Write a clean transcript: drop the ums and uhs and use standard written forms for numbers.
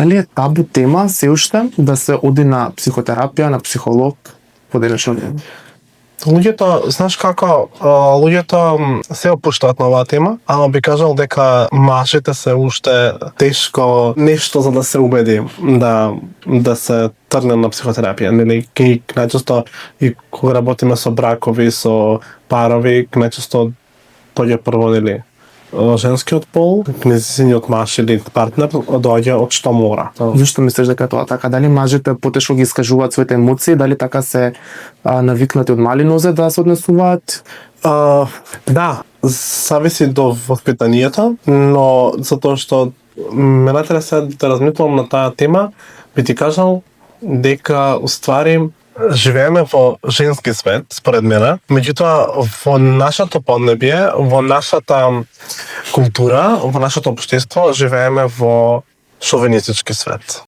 Дали е табу тема се уште да се оди на психотерапија, на психолог во денешно време? Луѓето, знаеш како, луѓето се опуштаат на оваа тема, ама би кажал дека мажите се уште тешко нешто за да се убеди да се тргне на психотерапија, нели? Најчесто и кога работиме со бракови, со парови, најчесто доаѓа прво, нели, женскиот пол, незиниот маж или партнер доаѓа од што мора. Зошто мислиш дека тоа така? Дали мажите потешко ги искажуваат своите емоции, дали така се навикнати од мали нозе да се однесуваат? Да, зависи до воспитанието, но затоа што ме натереса да размислувам на таа тема, би ти кажал дека уствари живееме во женски свет, според мене, меѓутоа во нашето поднебие, во нашата култура, во нашето општество живееме во шовинистички свет.